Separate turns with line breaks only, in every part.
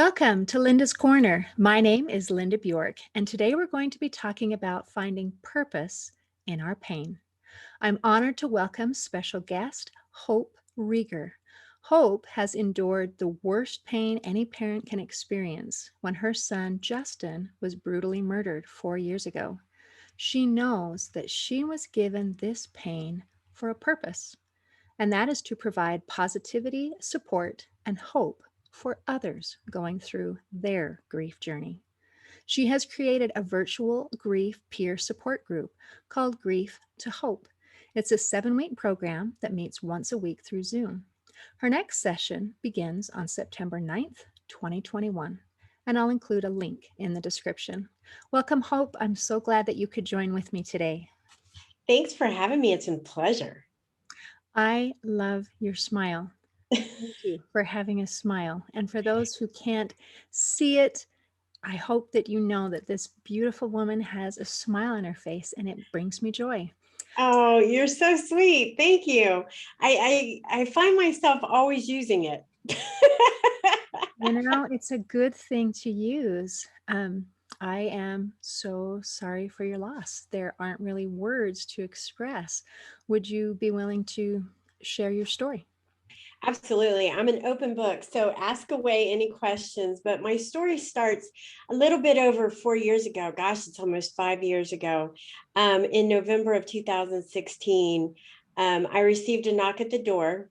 Welcome to Linda's Corner. My name is Linda Bjork, and today we're going to be talking about finding purpose in our pain. I'm honored to welcome special guest Hope Reger. Hope has endured the worst pain any parent can experience when her son Justin was brutally murdered 4 years ago. She knows that she was given this pain for a purpose, and that is to provide positivity, support, and hope for others going through their grief journey. She has created a virtual grief peer support group called Grief to Hope. It's a 7-week program that meets once a week through Zoom. Her next session begins on September 9th, 2021, and I'll include a link in the description. Welcome, Hope. I'm so glad that you could join with me today.
Thanks for having me. It's a pleasure.
I love your smile. Thank you for having a smile. And for those who can't see it, I hope that you know that this beautiful woman has a smile on her face and it brings me joy.
Oh, you're so sweet. Thank you. I find myself always using it.
It's a good thing to use. I am so sorry for your loss. There aren't really words to express. Would you be willing to share your story?
Absolutely. I'm an open book, so ask away any questions. But my story starts a little bit over 4 years ago. Gosh, it's almost 5 years ago. In November of 2016, I received a knock at the door.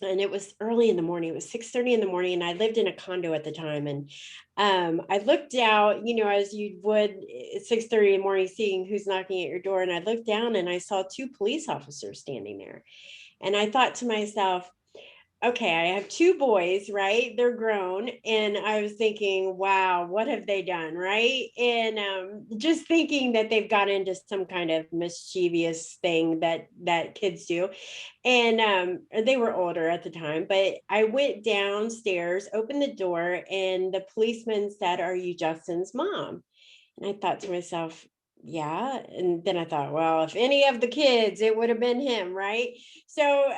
And it was early in the morning. It was 6:30 in the morning, and I lived in a condo at the time. And I looked out, as you would at 6:30 in the morning, seeing who's knocking at your door. And I looked down and I saw 2 police officers standing there. And I thought to myself, okay, I have 2 boys, right? They're grown. And I was thinking, wow, what have they done? Right. And just thinking that they've got into some kind of mischievous thing that kids do. And they were older at the time, but I went downstairs, opened the door, and the policeman said, "Are you Justin's mom?" And I thought to myself, yeah. And then I thought, well, if any of the kids, it would have been him, right? So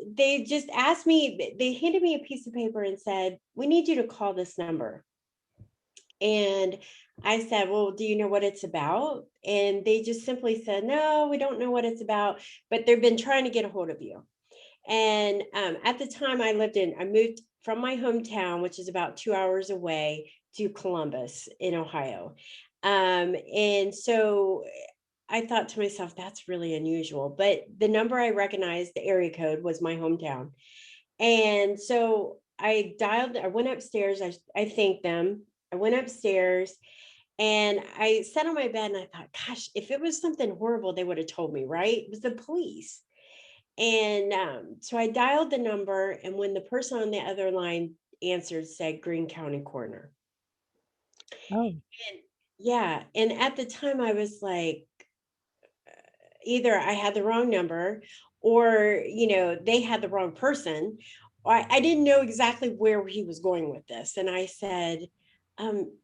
they just asked me, they handed me a piece of paper and said, "We need you to call this number." And I said, "Well, do you know what it's about?" And they just simply said, "No, we don't know what it's about, but they've been trying to get a hold of you." And at the time I moved from my hometown, which is about 2 hours away, to Columbus in Ohio. And so I thought to myself, that's really unusual. But the number I recognized, the area code, was my hometown. And so I went upstairs, I thanked them. I went upstairs and I sat on my bed and I thought, gosh, if it was something horrible, they would have told me, right? It was the police. And so I dialed the number, and when the person on the other line answered, said Greene County Coroner.
Oh,
And yeah, and at the time I was like, either I had the wrong number, or they had the wrong person. I didn't know exactly where he was going with this, and I said,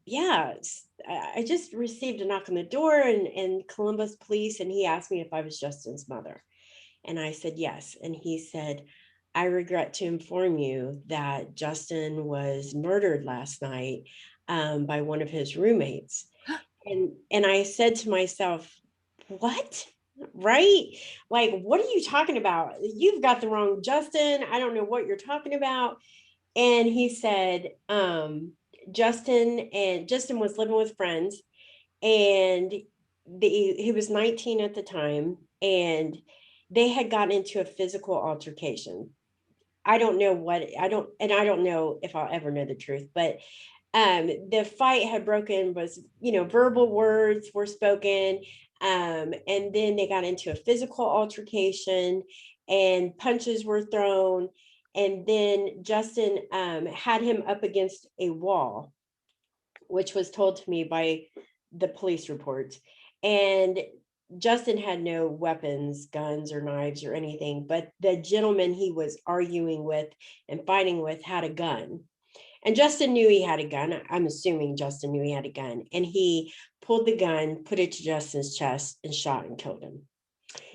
yeah, I just received a knock on the door, and Columbus police, and he asked me if I was Justin's mother. And I said, yes. And he said, "I regret to inform you that Justin was murdered last night by one of his roommates." And I said to myself, what? Right? Like, what are you talking about? You've got the wrong Justin. I don't know what you're talking about. And he said, Justin was living with friends, and he was 19 at the time, and they had gotten into a physical altercation. I don't know what I don't, and I don't know if I'll ever know the truth, but the fight had broken, was, verbal words were spoken. And then they got into a physical altercation and punches were thrown. And then Justin had him up against a wall, which was told to me by the police reports. And Justin had no weapons, guns or knives or anything, but the gentleman he was arguing with and fighting with had a gun. And Justin knew he had a gun. I'm assuming Justin knew he had a gun. And he pulled the gun, put it to Justin's chest, and shot and killed him.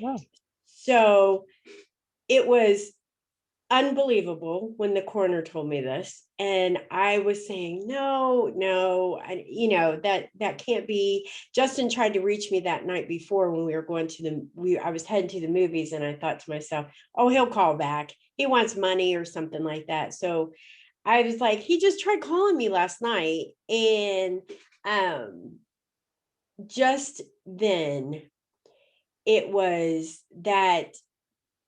wow.
So it was unbelievable when the coroner told me this, and I was saying, no, no, that can't be. Justin tried to reach me that night before when we were going to I was heading to the movies, and I thought to myself, oh, he'll call back, he wants money or something like that. So I was like, he just tried calling me last night. And just then it was that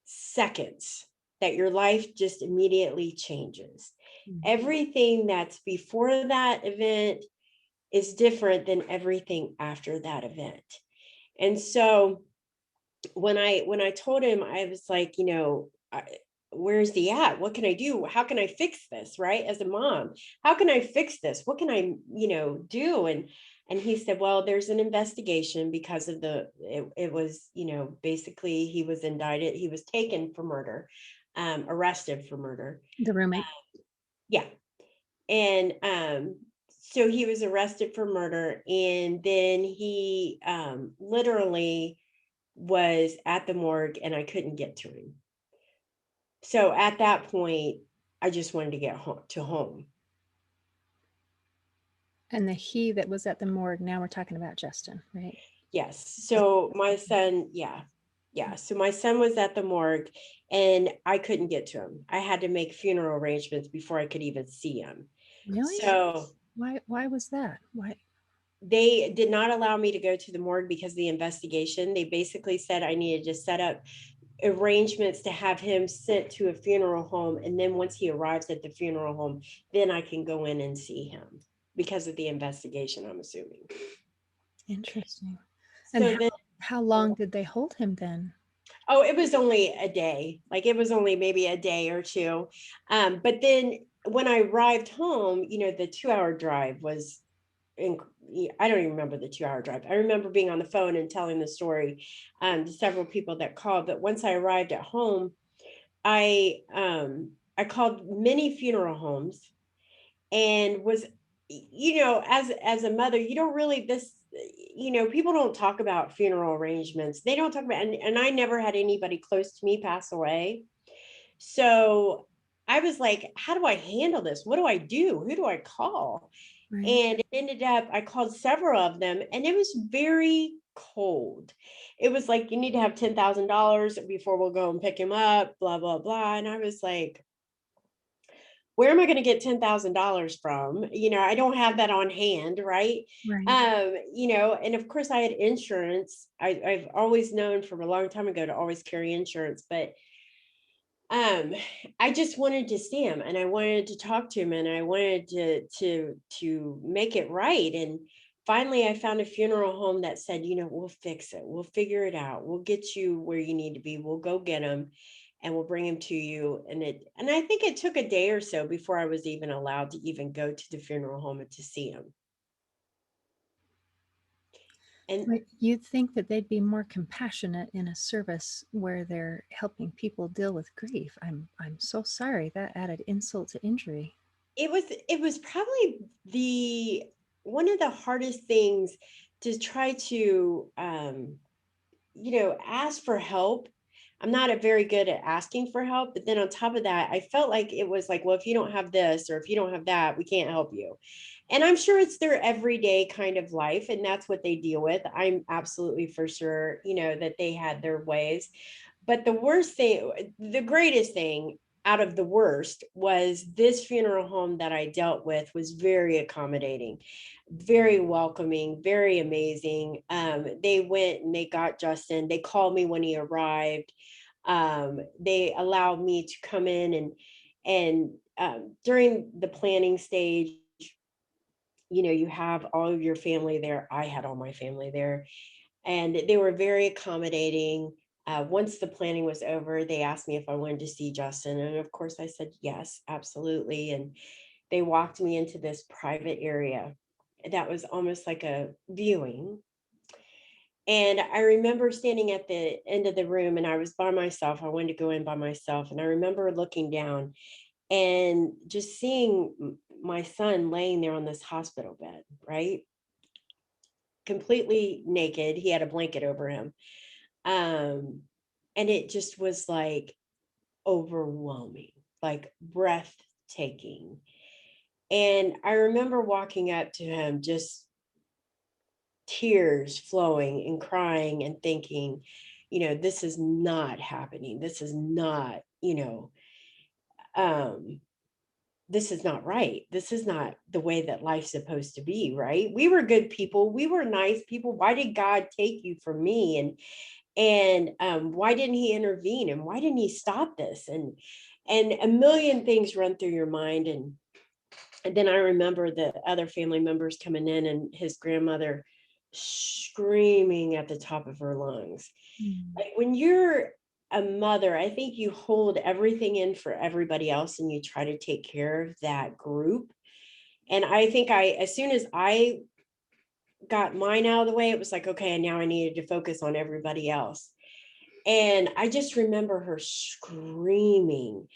seconds that your life just immediately changes.
Mm.
Everything that's before that event is different than everything after that event. And so when I told him, I was like, where's he at? What can I do? How can I fix this? Right? As a mom, how can I fix this? What can I, do? And he said, well, there's an investigation because of it was, basically he was indicted. He was taken for murder, arrested for murder.
The roommate.
Yeah. And so he was arrested for murder, and then he literally was at the morgue, and I couldn't get to him. So at that point, I just wanted to get home.
And the he that was at the morgue, now we're talking about Justin, right?
Yes. So my son, yeah. Yeah. So my son was at the morgue, and I couldn't get to him. I had to make funeral arrangements before I could even see him.
Really?
So
Why was that? Why?
they did not allow me to go to the morgue because of the investigation. They basically said I needed to set up arrangements to have him sent to a funeral home. And then once he arrives at the funeral home, then I can go in and see him because of the investigation, I'm assuming.
Interesting. And
So then,
how long did they hold him then?
oh, it was only a day. Like it was only maybe a day or two. But then when I arrived home, the 2-hour drive was I don't even remember the 2-hour drive. I remember being on the phone and telling the story to several people that called. But once I arrived at home, I called many funeral homes, and was, as a mother, you don't really people don't talk about funeral arrangements. They don't talk about, and I never had anybody close to me pass away. So I was like, how do I handle this? What do I do? Who do I call?
Right.
And it ended up, I called several of them, and it was very cold. It was like, you need to have $10,000 before we'll go and pick him up, blah, blah, blah. And I was like, where am I going to get $10,000 from? I don't have that on hand. Right.
Right.
And of course I had insurance. I've always known from a long time ago to always carry insurance, but um I just wanted to see him, and I wanted to talk to him, and I wanted to make it right. And finally I found a funeral home that said, we'll fix it, we'll figure it out, we'll get you where you need to be, we'll go get him, and we'll bring him to you. And I think it took a day or so before I was even allowed to even go to the funeral home and to see him. And
But you'd think that they'd be more compassionate in a service where they're helping people deal with grief. I'm so sorry that added insult to injury.
it was probably the one of the hardest things to try to ask for help. I'm not a very good at asking for help, but then on top of that, I felt like it was like, well, if you don't have this or if you don't have that, we can't help you. And I'm sure it's their everyday kind of life, and that's what they deal with. I'm absolutely for sure, that they had their ways. But the greatest thing out of the worst was this funeral home that I dealt with was very accommodating, very welcoming, very amazing. They went and they got Justin. They called me when he arrived. They allowed me to come in, and during the planning stage, you have all of your family there. I had all my family there, and they were very accommodating. Once the planning was over, they asked me if I wanted to see Justin. And of course, I said, yes, absolutely. And they walked me into this private area that was almost like a viewing. And I remember standing at the end of the room, and I was by myself. I wanted to go in by myself. And I remember looking down and just seeing my son laying there on this hospital bed, right? Completely naked. He had a blanket over him. And it just was like, overwhelming, like breathtaking. And I remember walking up to him, just tears flowing and crying and thinking, this is not happening. This is not, um, this is not right. This is not the way that life's supposed to be, right? We were good people. We were nice people. Why did God take you from me? And why didn't he intervene? And why didn't he stop this? And a million things run through your mind. And then I remember the other family members coming in and his grandmother screaming at the top of her lungs.
Mm.
Like when you're a mother, I think you hold everything in for everybody else and you try to take care of that group. And I think as soon as I got mine out of the way, it was like, okay, and now I needed to focus on everybody else. And I just remember her screaming,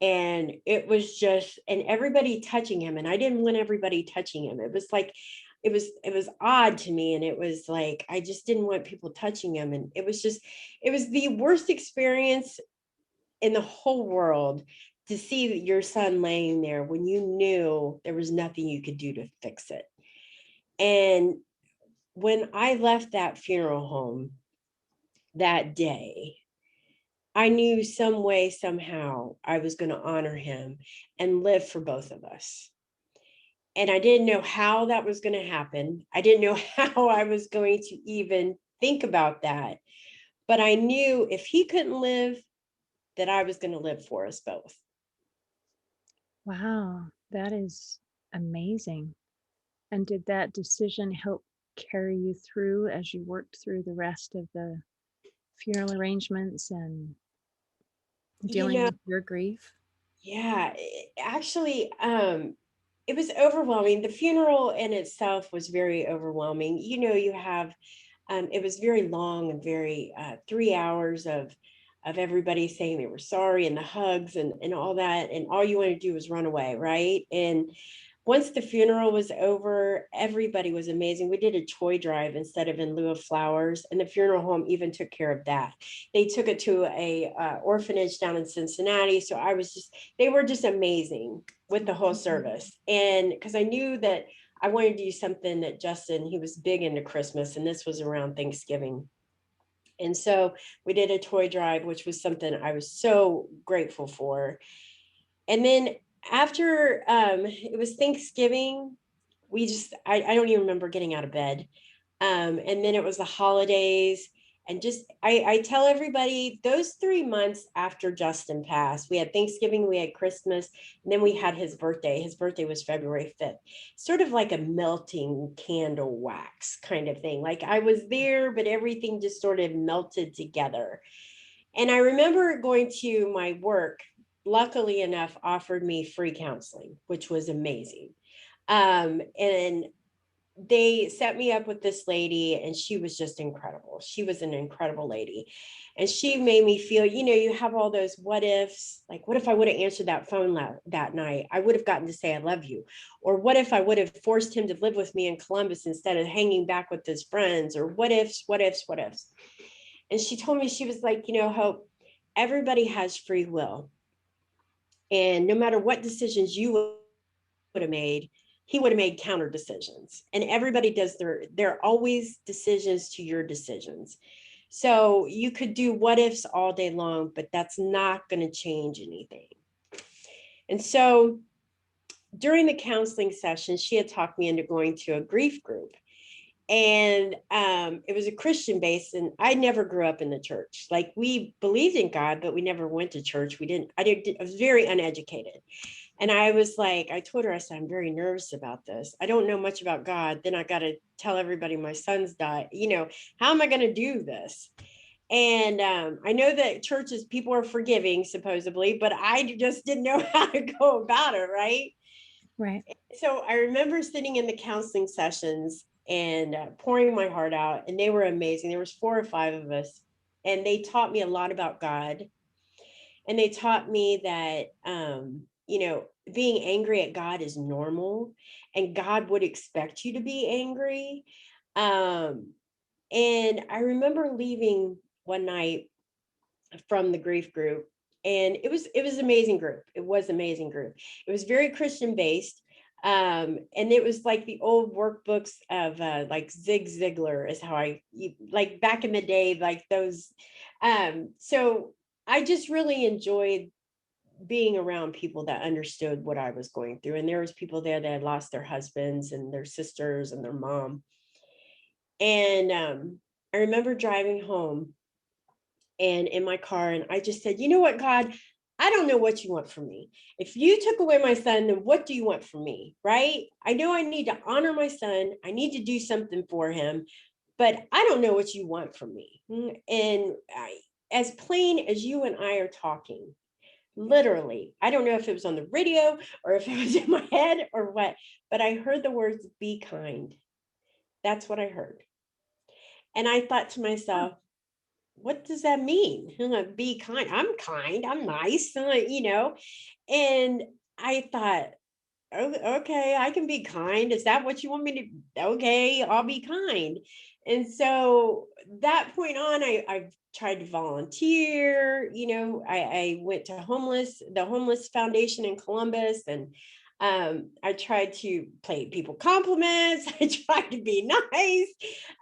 and it was just, and everybody touching him. And I didn't want everybody touching him. It was like, it was odd to me. And it was like, I just didn't want people touching him. And it was the worst experience in the whole world to see your son laying there when you knew there was nothing you could do to fix it. And when I left that funeral home that day, I knew some way, somehow, I was going to honor him and live for both of us. And I didn't know how that was going to happen. I didn't know how I was going to even think about that. But I knew if he couldn't live, that I was going to live for us both.
Wow, that is amazing. And did that decision help carry you through as you worked through the rest of the funeral arrangements and
You
dealing
know,
with your grief?
yeah, actually, it was overwhelming. The funeral in itself was very overwhelming. You have, it was very long and very 3 hours of everybody saying they were sorry and the hugs and all that. And all you want to do was run away, right? And once the funeral was over, everybody was amazing. We did a toy drive instead of in lieu of flowers, and the funeral home even took care of that. They took it to a orphanage down in Cincinnati. So they were just amazing with the whole service. And because I knew that I wanted to do something that Justin, he was big into Christmas, and this was around Thanksgiving. And so we did a toy drive, which was something I was so grateful for. And then after it was Thanksgiving, I don't even remember getting out of bed. And then it was the holidays. And I tell everybody those 3 months after Justin passed, we had Thanksgiving, we had Christmas, and then we had his birthday. His birthday was February 5th, sort of like a melting candle wax kind of thing. Like I was there, but everything just sort of melted together. And I remember going to my work, luckily enough, offered me free counseling, which was amazing. And they set me up with this lady, and she was just incredible. She was an incredible lady. And she made me feel, you have all those what ifs, like, what if I would have answered that phone that night? I would have gotten to say, I love you. Or what if I would have forced him to live with me in Columbus instead of hanging back with his friends? Or what ifs, what ifs, what ifs. And she told me, she was like, Hope, everybody has free will. And no matter what decisions you would have made, he would have made counter decisions. And everybody does there are always decisions to your decisions. So you could do what ifs all day long, but that's not going to change anything. And so during the counseling session, she had talked me into going to a grief group. And it was a Christian base, and I never grew up in the church. Like, we believed in God, but we never went to church. I was very uneducated. And I was like, I told her, I said, I'm very nervous about this. I don't know much about God. Then I got to tell everybody my son's died. How am I going to do this? And I know that churches, people are forgiving, supposedly, but I just didn't know how to go about it, right?
Right.
So I remember sitting in the counseling sessions and pouring my heart out, and they were amazing. There was 4 or 5 of us, and they taught me a lot about God. And they taught me that, being angry at God is normal, and God would expect you to be angry. And I remember leaving one night from the grief group, And it was an amazing group. It was an amazing group. It was very Christian based. And it was like the old workbooks of like Zig Ziglar is how like back in the day, like those. So I just really enjoyed being around people that understood what I was going through. And there was people there that had lost their husbands and their sisters and their mom. And I remember driving home and in my car, and I just said, you know what, God, I don't know what you want from me. If you took away my son, then what do you want from me? Right? I know I need to honor my son. I need to do something for him, but I don't know what you want from me. And as plain as you and I are talking, literally, I don't know if it was on the radio or if it was in my head or what, but I heard the words, be kind. That's what I heard. And I thought to myself, what does that mean? Be kind. I'm kind. I'm nice, And I thought, oh, okay, I can be kind. Is that what you want me to? Okay, I'll be kind. And so that point on, I've tried to volunteer. I went to the homeless foundation in Columbus, and I tried to pay people compliments. I tried to be nice.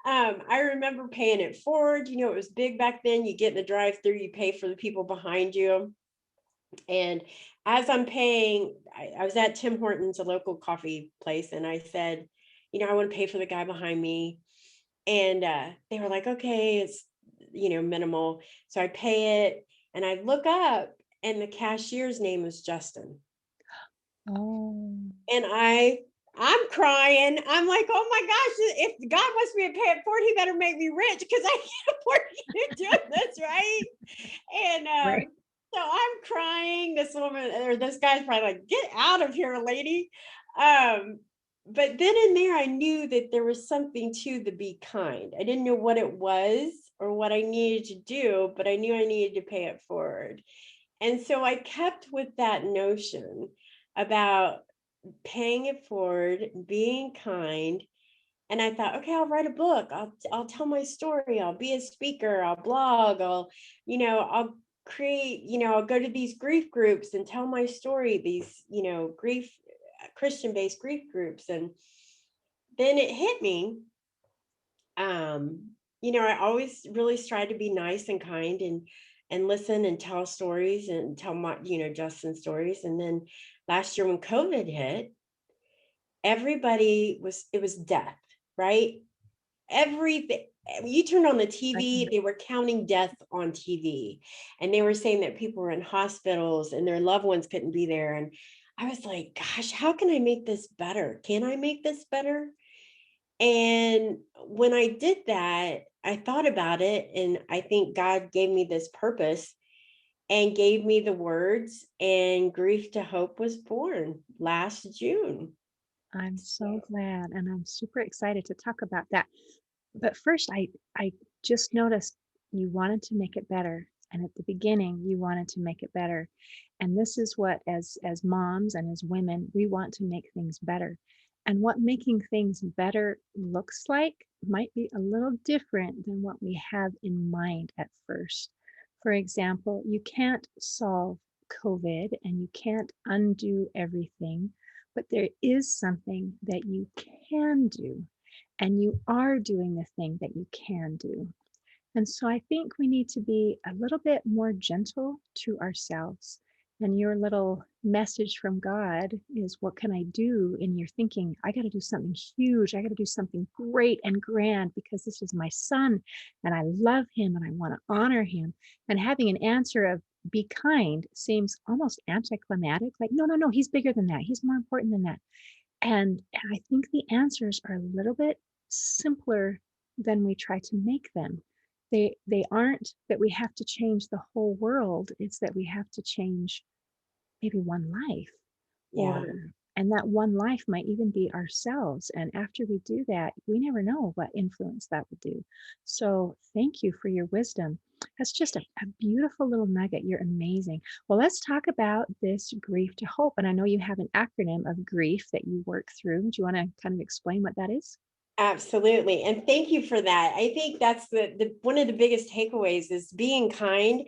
I remember paying it forward. It was big back then. You get in the drive-through, you pay for the people behind you. And as I'm paying, I was at Tim Hortons, a local coffee place, and I said, I want to pay for the guy behind me. And they were like, okay, it's, minimal. So I pay it and I look up and the cashier's name was Justin.
Oh,
And I'm crying. I'm like, oh my gosh, if God wants me to pay it forward, he better make me rich because I can't afford you doing this, right? And
right.
so I'm crying. This woman or this guy's probably like, get out of here, lady. But then in there, I knew that there was something to the be kind. I didn't know what it was or what I needed to do, but I knew I needed to pay it forward. And so I kept with that notion about paying it forward, being kind. And I thought, okay, I'll write a book. I'll tell my story. I'll be a speaker. I'll blog. I'll create. I'll go to these grief groups and tell my story. These grief Christian-based grief groups. And then it hit me. I always really strive to be nice and kind and listen and tell stories and tell my Justin's stories. And then last year when COVID hit, it was death, right? Everything. You turned on the TV, they were counting death on TV, and they were saying that people were in hospitals and their loved ones couldn't be there. And I was like, gosh, how can I make this better? Can I make this better? And when I did that, I thought about it, and I think God gave me this purpose and gave me the words, and Grief to Hope was born last June.
I'm so glad, and I'm super excited to talk about that. But first, I just noticed you wanted to make it better, and at the beginning, you wanted to make it better. And this is what, as moms and as women, we want to make things better. And what making things better looks like might be a little different than what we have in mind at first. For example, you can't solve COVID and you can't undo everything, but there is something that you can do, and you are doing the thing that you can do. And so I think we need to be a little bit more gentle to ourselves. And your little message from God is, what can I do? And you're thinking, I got to do something huge. I got to do something great and grand because this is my son and I love him and I want to honor him. And having an answer of be kind seems almost anticlimactic. Like, no, no, no, he's bigger than that. He's more important than that. And I think the answers are a little bit simpler than we try to make them. They aren't that we have to change the whole world, it's that we have to change maybe one life,
Yeah.
or and that one life might even be ourselves. And after we do that, we never know what influence that would do. So thank you for your wisdom. That's just a beautiful little nugget. You're amazing. Well, let's talk about this grief to hope. And I know you have an acronym of grief that you work through. Do you want to kind of explain what that is?
Absolutely. And thank you for that. I think that's the one of the biggest takeaways is being kind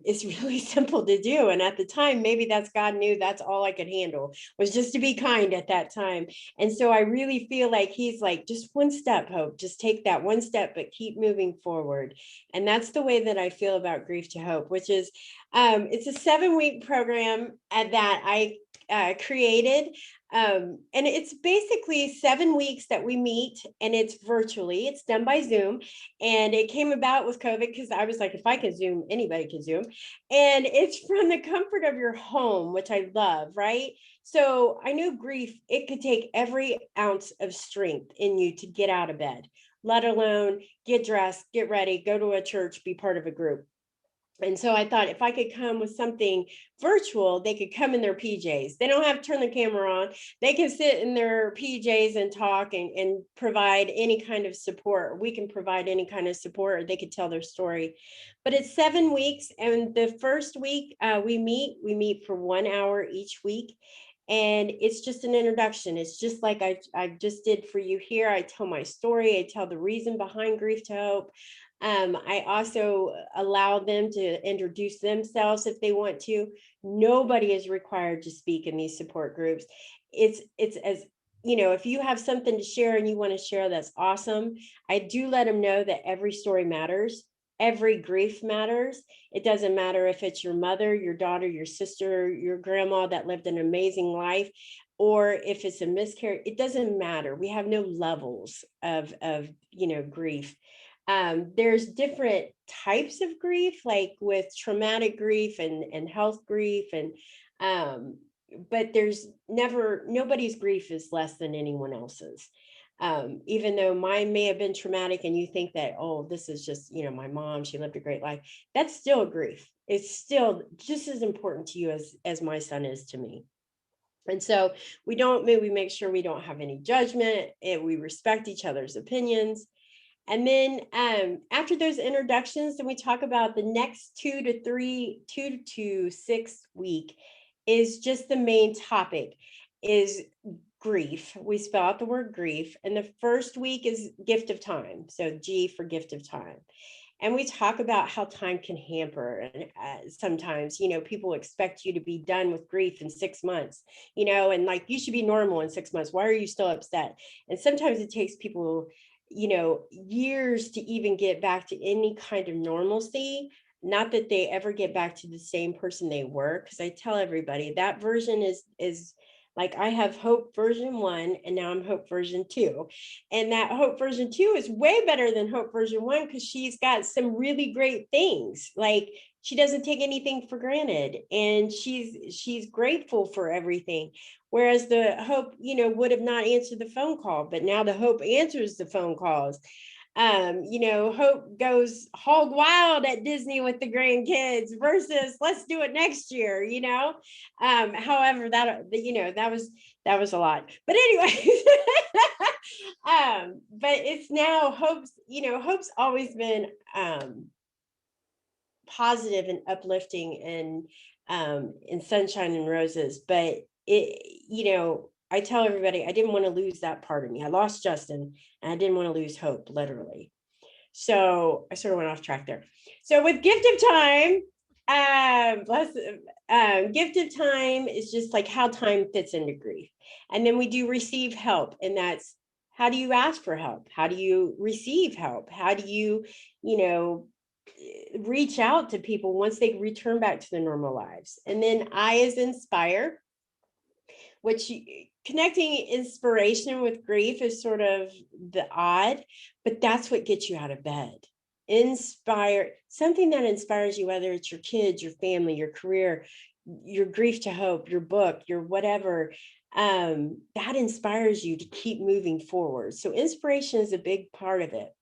is really simple to do. And at the time, maybe that's God knew that's all I could handle was just to be kind at that time. And so I really feel like he's like, just one step, Hope, just take that one step, but keep moving forward. And that's the way that I feel about Grief to Hope, which is it's a 7-week program that I created. And it's basically 7 weeks that we meet, and it's virtually, it's done by Zoom. And it came about with COVID because I was like, if I can Zoom, anybody can Zoom. And it's from the comfort of your home, which I love, right? So I know grief, it could take every ounce of strength in you to get out of bed, let alone get dressed, get ready, go to a church, be part of a group. And so I thought if I could come with something virtual, they could come in their PJs. They don't have to turn the camera on. They can sit in their PJs and talk and provide any kind of support. We can provide any kind of support, or they could tell their story. But it's 7 weeks. And the first week we meet for 1 hour each week. And it's just an introduction. It's just like I just did for you here. I tell my story. I tell the reason behind Grief to Hope. I also allow them to introduce themselves if they want to. Nobody is required to speak in these support groups. It's as if you have something to share and you want to share, that's awesome. I do let them know that every story matters. Every grief matters. It doesn't matter if it's your mother, your daughter, your sister, your grandma that lived an amazing life, or if it's a miscarriage. It doesn't matter. We have no levels of grief. There's different types of grief, like with traumatic grief and health grief, and but there's nobody's grief is less than anyone else's. Even though mine may have been traumatic and you think that, oh, this is just, my mom, she lived a great life, that's still a grief. It's still just as important to you as my son is to me. And so we make sure we don't have any judgment, and we respect each other's opinions. And then after those introductions, then we talk about the next 2 to 6 week is just the main topic is grief. We spell out the word grief. And the first week is gift of time. So G for gift of time. And we talk about how time can hamper. And sometimes, people expect you to be done with grief in 6 months, and like you should be normal in 6 months. Why are you still upset? And sometimes it takes people years to even get back to any kind of normalcy. Not that they ever get back to the same person they were, because I tell everybody that version is like, I have Hope version 1 and now I'm Hope version 2, and that Hope version 2 is way better than Hope version 1 because she's got some really great things. Like, she doesn't take anything for granted, and she's grateful for everything. Whereas the Hope, would have not answered the phone call, but now the Hope answers the phone calls. Hope goes hog wild at Disney with the grandkids versus let's do it next year, however, that was a lot, but anyway. But it's now Hope's always been positive and uplifting and sunshine and roses, but I tell everybody I didn't want to lose that part of me. I lost Justin and I didn't want to lose Hope, literally. So I sort of went off track there. So with gift of time, gift of time is just like how time fits into grief. And then we do receive help, and that's how do you ask for help? How do you receive help? How do you, reach out to people once they return back to their normal lives? And then I is inspire, which connecting inspiration with grief is sort of the odd, but that's what gets you out of bed. Inspire, something that inspires you, whether it's your kids, your family, your career, your Grief to Hope, your book, your whatever, that inspires you to keep moving forward. So inspiration is a big part of it.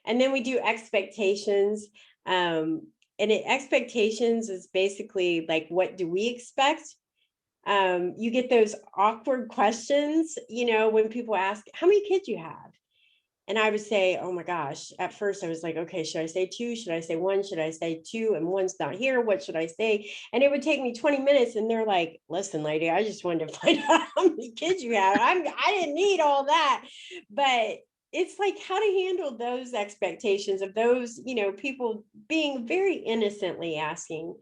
And then we do expectations. Expectations is basically like, what do we expect? You get those awkward questions, when people ask, how many kids you have? And I would say, oh my gosh, at first I was like, okay, should I say two? Should I say one? Should I say two? And one's not here. What should I say? And it would take me 20 minutes. And they're like, listen, lady, I just wanted to find out how many kids you have. I didn't need all that. But it's like how to handle those expectations of those, people being very innocently asking.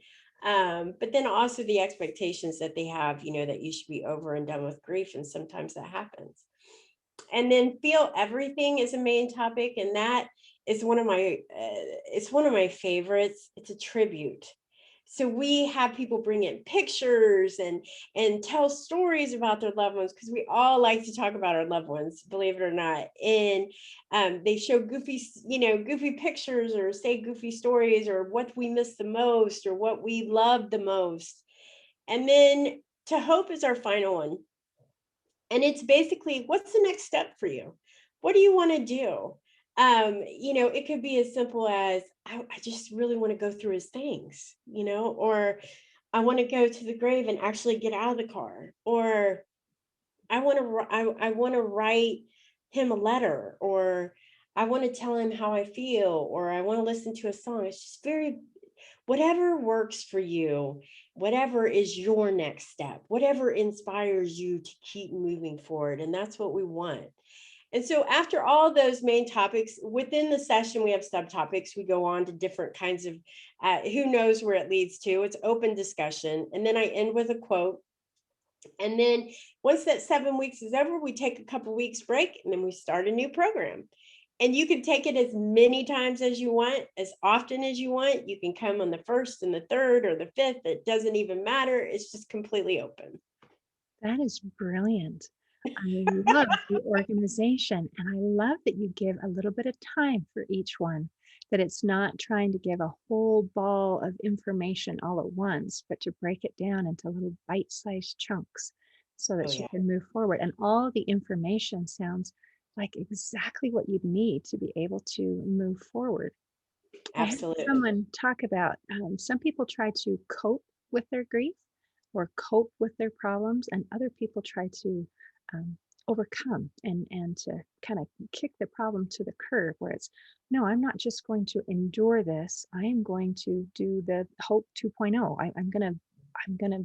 But then also the expectations that they have, that you should be over and done with grief. And sometimes that happens. And then feel everything is a main topic, and that is one of my it's one of my favorites. It's a tribute. So we have people bring in pictures and tell stories about their loved ones, because we all like to talk about our loved ones, believe it or not. And they show goofy pictures, or say goofy stories, or what we miss the most, or what we love the most. And then to hope is our final one, and it's basically, what's the next step for you? What do you want to do? It could be as simple as, I just really want to go through his things, or I want to go to the grave and actually get out of the car, or I want to write him a letter, or I want to tell him how I feel, or I want to listen to a song. It's just very, whatever works for you, whatever is your next step, whatever inspires you to keep moving forward. And that's what we want. And so, after all those main topics within the session, we have subtopics. We go on to different kinds of, who knows where it leads to. It's open discussion. And then I end with a quote. And then once that 7 weeks is over, we take a couple weeks break, and then we start a new program. And you can take it as many times as you want, as often as you want. You can come on the first and the third or the fifth. It doesn't even matter. It's just completely open.
That is brilliant. I love the organization, and I love that you give a little bit of time for each one, that it's not trying to give a whole ball of information all at once, but to break it down into little bite-sized chunks so
Oh,
that you
yeah,
can move forward. And all the information sounds like exactly what you'd need to be able to move forward. I had
absolutely.
someone talk about some people try to cope with their grief or cope with their problems, and other people try to um, overcome and to kind of kick the problem to the curb, where it's, no, I'm not just going to endure this. I am going to do the Hope 2.0. I'm gonna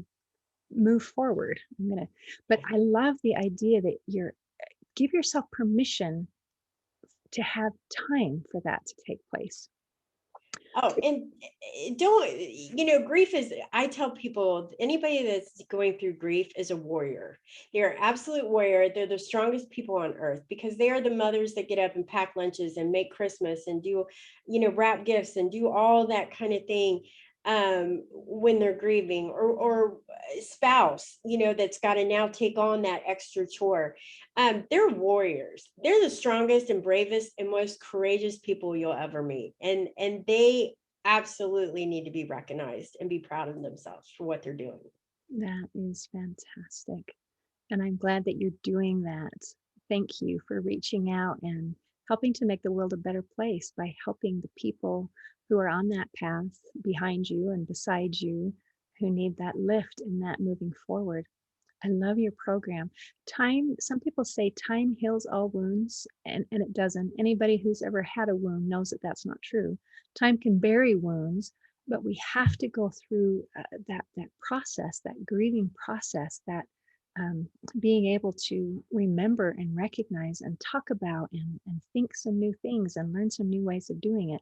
move forward. But I love the idea that you're give yourself permission to have time for that to take place.
Oh, and grief is, I tell people, anybody that's going through grief is a warrior. They're an absolute warrior. They're the strongest people on earth, because they are the mothers that get up and pack lunches and make Christmas and do, wrap gifts and do all that kind of thing, when they're grieving, or spouse, that's got to now take on that extra chore. They're warriors. They're the strongest and bravest and most courageous people you'll ever meet. And they absolutely need to be recognized and be proud of themselves for what they're doing.
That is fantastic. And I'm glad that you're doing that. Thank you for reaching out and helping to make the world a better place by helping the people who are on that path behind you and beside you, who need that lift and that moving forward. I love your program. Some people say time heals all wounds, and it doesn't. Anybody who's ever had a wound knows that that's not true. Time can bury wounds, but we have to go through that process, that grieving process, that being able to remember and recognize and talk about and think some new things and learn some new ways of doing it.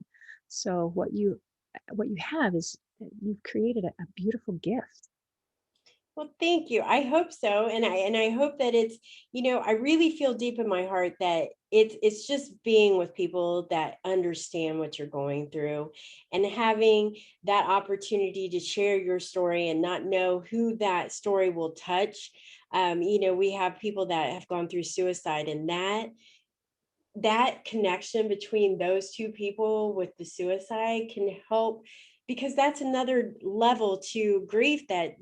So what you have is you've created a beautiful gift.
Well, thank you. I hope so. And I hope that it's, I really feel deep in my heart that it's just being with people that understand what you're going through, and having that opportunity to share your story and not know who that story will touch. We have people that have gone through suicide, and that connection between those two people with the suicide can help, because that's another level to grief that,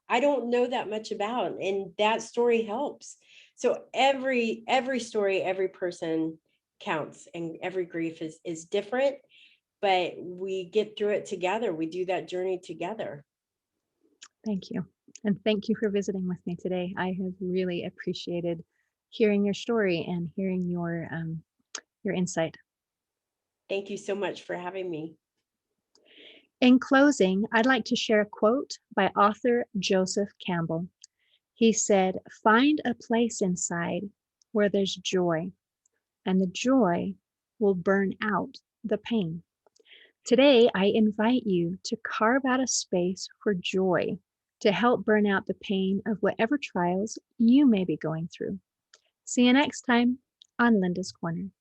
I don't know that much about, and that story helps. So every story, every person counts, and every grief is different, but we get through it together. We do that journey together.
Thank you. And thank you for visiting with me today. I have really appreciated hearing your story and hearing your your insight.
Thank you so much for having me.
In closing, I'd like to share a quote by author Joseph Campbell. He said, "Find a place inside where there's joy, and the joy will burn out the pain." Today, I invite you to carve out a space for joy to help burn out the pain of whatever trials you may be going through. See you next time on Linda's Corner.